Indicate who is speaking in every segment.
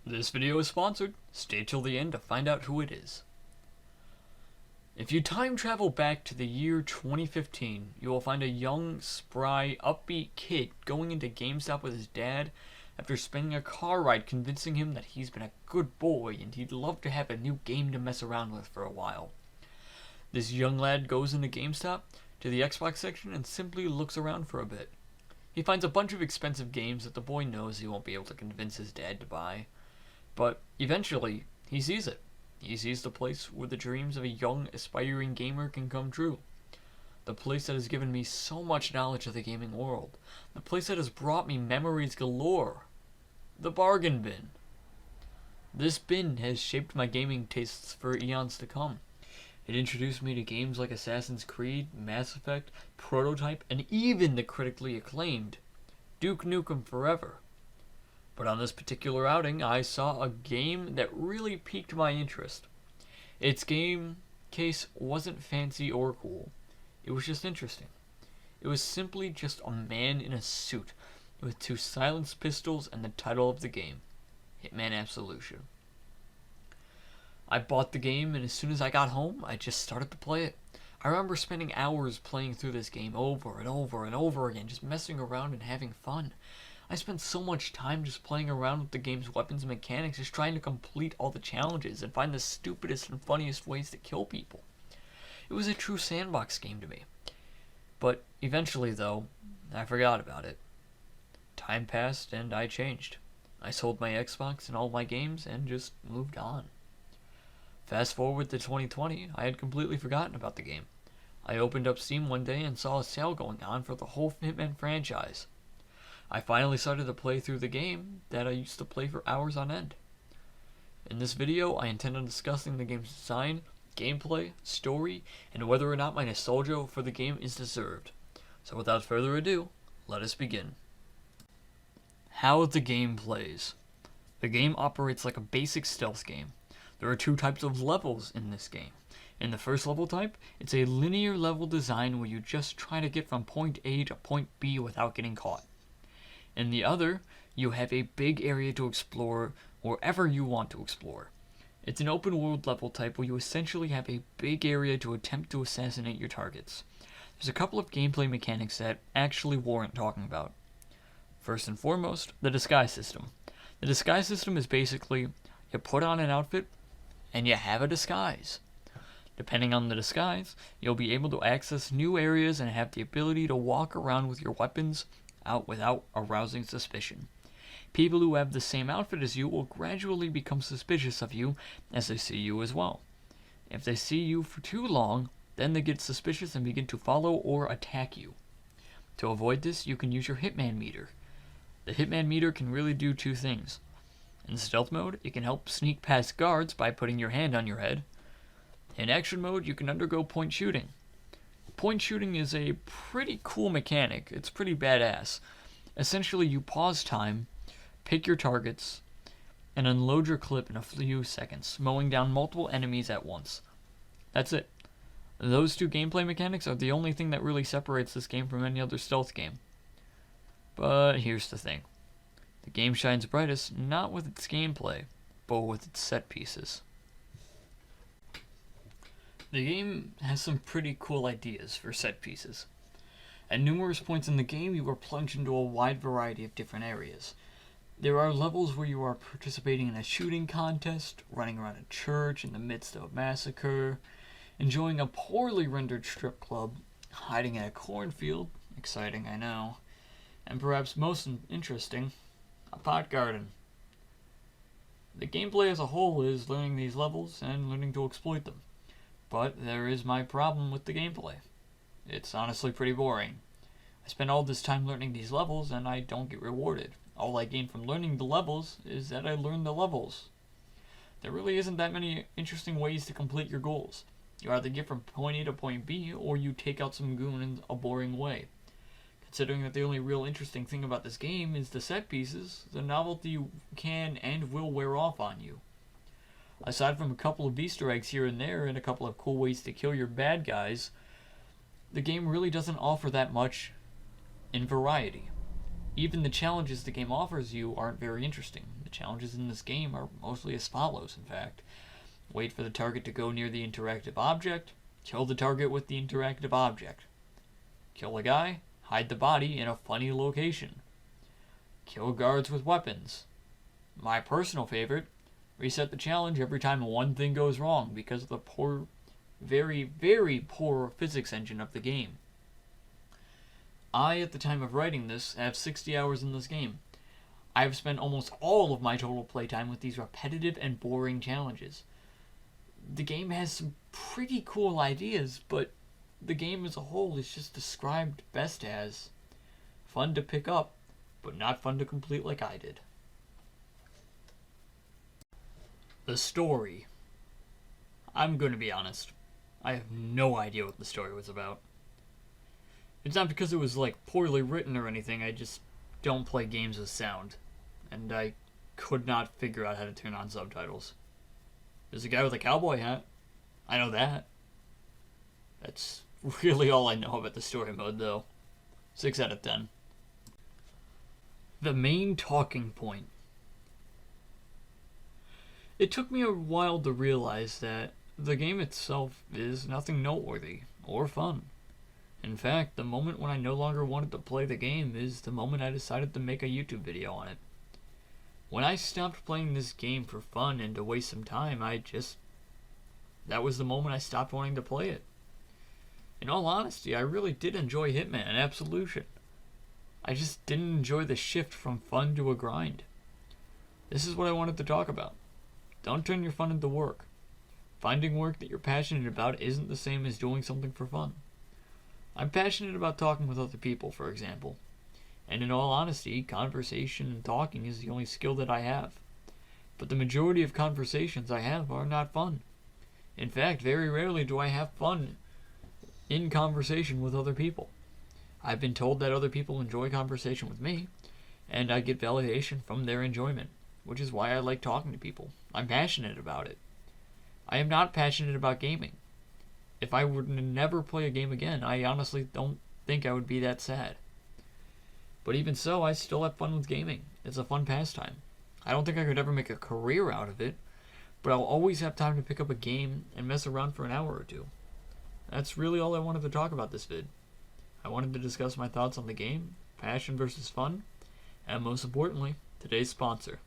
Speaker 1: This video is sponsored. Stay till the end to find out who it is. If you time travel back to the year 2015, you will find a young, spry, upbeat kid going into GameStop with his dad after spending a car ride convincing him that he's been a good boy and he'd love to have a new game to mess around with for a while. This young lad goes into GameStop to the Xbox section and simply looks around for a bit. He finds a bunch of expensive games that the boy knows he won't be able to convince his dad to buy. But eventually, he sees it. He sees the place where the dreams of a young, aspiring gamer can come true. The place that has given me so much knowledge of the gaming world. The place that has brought me memories galore. The bargain bin. This bin has shaped my gaming tastes for eons to come. It introduced me to games like Assassin's Creed, Mass Effect, Prototype, and even the critically acclaimed Duke Nukem Forever. But on this particular outing, I saw a game that really piqued my interest. Its game case wasn't fancy or cool. It was just interesting. It was simply just a man in a suit with 2 silenced pistols and the title of the game, Hitman Absolution. I bought the game, and as soon as I got home, I just started to play it. I remember spending hours playing through this game over and over and over again, just messing around and having fun. I spent so much time just playing around with the game's weapons and mechanics, just trying to complete all the challenges and find the stupidest and funniest ways to kill people. It was a true sandbox game to me. But eventually, though, I forgot about it. Time passed and I changed. I sold my Xbox and all my games and just moved on. Fast forward to 2020, I had completely forgotten about the game. I opened up Steam one day and saw a sale going on for the whole Hitman franchise. I finally started to play through the game that I used to play for hours on end. In this video, I intend on discussing the game's design, gameplay, story, and whether or not my nostalgia for the game is deserved. So without further ado, let us begin. How the game plays. The game operates like a basic stealth game. There are 2 types of levels in this game. In the first level type, it's a linear level design where you just try to get from point A to point B without getting caught. In the other, you have a big area to explore wherever you want to explore. It's an open world level type where you essentially have a big area to attempt to assassinate your targets. There's a couple of gameplay mechanics that actually warrant talking about. First and foremost, the disguise system. The disguise system is basically, you put on an outfit and you have a disguise. Depending on the disguise, you'll be able to access new areas and have the ability to walk around with your weapons out without arousing suspicion. People who have the same outfit as you will gradually become suspicious of you as they see you as well. If they see you for too long, then they get suspicious and begin to follow or attack you. To avoid this, you can use your Hitman meter. The Hitman meter can really do 2 things. In stealth mode, it can help sneak past guards by putting your hand on your head. In action mode, you can undergo point shooting. Point shooting is a pretty cool mechanic. It's pretty badass. Essentially, you pause time, pick your targets, and unload your clip in a few seconds, mowing down multiple enemies at once. That's it. Those 2 gameplay mechanics are the only thing that really separates this game from any other stealth game. But here's the thing. The game shines brightest not with its gameplay, but with its set pieces. The game has some pretty cool ideas for set pieces. At numerous points in the game, you are plunged into a wide variety of different areas. There are levels where you are participating in a shooting contest, running around a church in the midst of a massacre, enjoying a poorly rendered strip club, hiding in a cornfield, exciting I know, and perhaps most interesting, a pot garden. The gameplay as a whole is learning these levels and learning to exploit them. But there is my problem with the gameplay. It's honestly pretty boring. I spend all this time learning these levels and I don't get rewarded. All I gain from learning the levels is that I learn the levels. There really isn't that many interesting ways to complete your goals. You either get from point A to point B or you take out some goon in a boring way. Considering that the only real interesting thing about this game is the set pieces, the novelty can and will wear off on you. Aside from a couple of Easter eggs here and there and a couple of cool ways to kill your bad guys, the game really doesn't offer that much in variety. Even the challenges the game offers you aren't very interesting. The challenges in this game are mostly as follows, in fact. Wait for the target to go near the interactive object, kill the target with the interactive object. Kill a guy, hide the body in a funny location. Kill guards with weapons. My personal favorite, reset the challenge every time one thing goes wrong because of the poor, very, very poor physics engine of the game. I, at the time of writing this, have 60 hours in this game. I have spent almost all of my total playtime with these repetitive and boring challenges. The game has some pretty cool ideas, but the game as a whole is just described best as fun to pick up, but not fun to complete like I did. The story. I'm going to be honest. I have no idea what the story was about. It's not because it was, poorly written or anything. I just don't play games with sound. And I could not figure out how to turn on subtitles. There's a guy with a cowboy hat. I know that. That's really all I know about the story mode, though. 6 out of 10. The main talking point. It took me a while to realize that the game itself is nothing noteworthy or fun. In fact, the moment when I no longer wanted to play the game is the moment I decided to make a YouTube video on it. When I stopped playing this game for fun and to waste some time, that was the moment I stopped wanting to play it. In all honesty, I really did enjoy Hitman Absolution. I just didn't enjoy the shift from fun to a grind. This is what I wanted to talk about. Don't turn your fun into work. Finding work that you're passionate about isn't the same as doing something for fun. I'm passionate about talking with other people, for example. And in all honesty, conversation and talking is the only skill that I have. But the majority of conversations I have are not fun. In fact, very rarely do I have fun in conversation with other people. I've been told that other people enjoy conversation with me, and I get validation from their enjoyment, which is why I like talking to people. I'm passionate about it. I am not passionate about gaming. If I were to never play a game again, I honestly don't think I would be that sad. But even so, I still have fun with gaming. It's a fun pastime. I don't think I could ever make a career out of it, but I'll always have time to pick up a game and mess around for an hour or two. That's really all I wanted to talk about this vid. I wanted to discuss my thoughts on the game, passion versus fun, and most importantly, today's sponsor.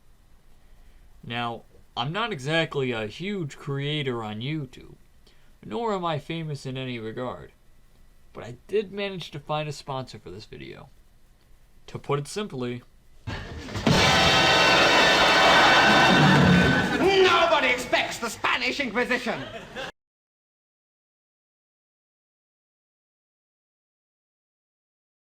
Speaker 1: Now, I'm not exactly a huge creator on YouTube, nor am I famous in any regard, but I did manage to find a sponsor for this video. To put it simply,
Speaker 2: nobody expects the Spanish Inquisition!